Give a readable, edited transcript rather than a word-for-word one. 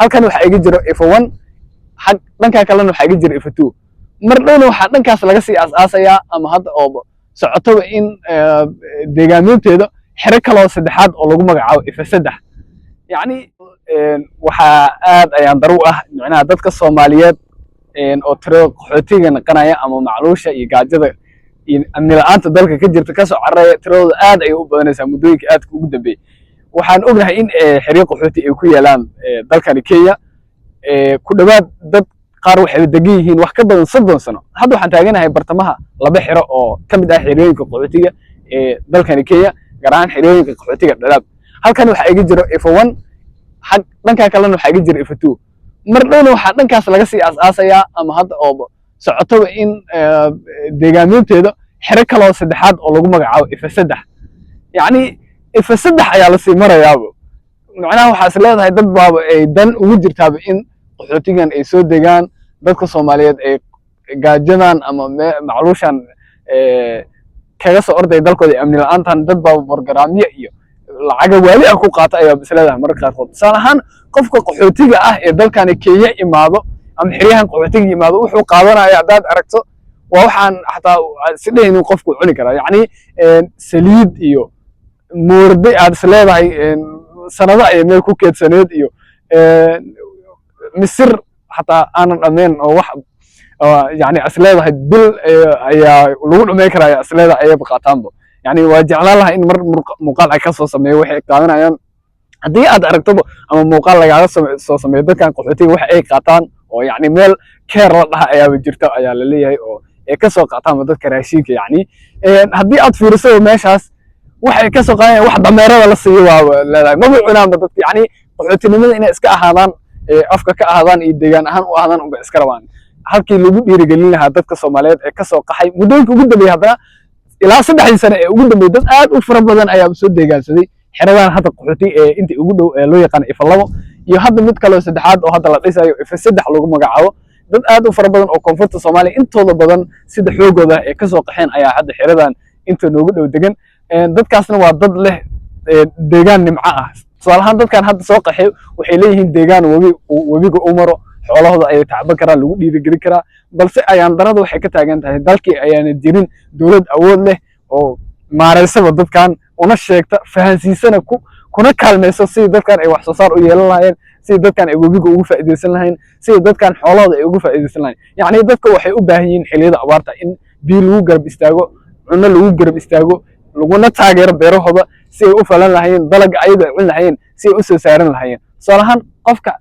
halkan waxa iga jiro F1 xaq dhanka kalena waxa iga jiro F2 mar dhowna waxa dhankaas laga sii aasaasayaa ama hadda oo socoto in deegaaminteeda xire kale saddexaad oo lagu magacaabo F3 yani waxa aad ayaan daru ah macnaha dadka Soomaaliyeed oo tiro qaxootiga naqanaya ama macluusha iyo gaajada in amni la'aanta dalka ka jirta ka soo carray tiradooda aad ay u badanaysaa muddooyinka aad ugu dambeeyay waxaan ognahay in xiriir qaxooti ay ku yeelaan dalkan Kenya ku dhawaad dad qaar waxay degan yihiin wax ka badan 30 sano hadda waxaan taaganahay bartamaha laba xiro oo kamid ah xiriirka qaxootiga dalkan Kenya gaar ahaan xiriirka qaxootiga Dadaab halkan waxa iga jiro F1 xaq dhanka kalena waxa iga jiro F2 mar dhowna waxa dhankaas laga sii aasaasayaa ama hadda oo socoto in deegaaminteeda xire kale saddexaad oo lagu magacaabo F3 yani F3 ayaa la sii marayaabo macnaha waxa is leedahay dad baaba ay dan ugu jirtaaba in qaxootigan ay soo degaan dadka Soomaaliyeed ay gaajadan ama macluushan kaga soo orday dalkooda amni la'aantan dad baaba barnaamijyo iyo lacaga wali ah ku qaata ayaa bislaadaha marka qaarkood salahan qofka qaxootiga ah ee dalkan Kenya imaado ama xiriyahan qaxootiga imaado wuxuu qaadanayaa dad aragto waa waxaan xataa sideen qofku cuni kara yani saliid iyo moorday aad isleedahay sanado ay meel ku keedsaneed iyo misir xataa aanan dhameen oo wax yani isleedahay bil ayaa lagu dhameey karaa isleedahay ay baqaataanba yani waa jeclaan lahaa in mar muuqaal ay ka soo sameeyo waxay qaadanayaan haddii aad aragto ama muuqaal lagaaga soo sameeyo dadkan qaxootiga wax ay qaataan oo yani meel keer la dhaha ayaa jirta ayaa la leeyahay oo ay ka soo qaataan dadka raashinka yani haddii aad fiiriso meeshaas waxay ka soo qaadayaan wax dameerada la siiyo waa leedahay ma cunaanba dadka yani qaxootinimada inay iska ahaadaan afka ka ahaadaan iyo deegaan ahaan u ahaadaan uba iska rabaan halkii lagu dhiirigelin lahaa dadka Soomaaliyeed ee ka soo qaxay muddooyinka ugu dambeeyay haddana ilaa 3 sano ee ugu dambeeyay dad aad u fara badan ayaa soo deegaansaday xiradan hadda qaxooti ee intii ugu dhow ee loo yaqaan F2 iyo hadda mid kale oo saddexaad oo hadda la dhisayo F3 lagu magacaabo dad aad u fara badan oo koonfurta Soomaaliya intooda badan sida xoogooda ee ka soo qaxeen ayaa hadda xiradan inta noogu dhow degan dadkaasna waa dad leh deegaan nimco ah salahan dadkan hadda soo qaxay waxay leeyihiin deegaan wabiga u maro xoolahooda ay tacban karaan lagu dhiirigelin karaa balse ayaan darada waxay ka taagan tahay dalkii ayaana jirin dawlad awood leh oo maareysaba dadkan una sheegta fahansiisana kuna kaalmeyso si dadkan ay wax soo saar u yeelan lahaayeen si dadkan ay wabiga ugu faa'iideysan lahayn si dadkan xoolahooda ay ugu faa'iideysan lahayn yani dadka waxay u baahan yihiin xilliyada abaarta in biyo lagu garab istaago cunno lagu garab istaago laguna taageero beerahooda si ay u falan lahaayeen dalag ayada cun lahaayeen si ay u soo saaran lahaayeen salahan qofka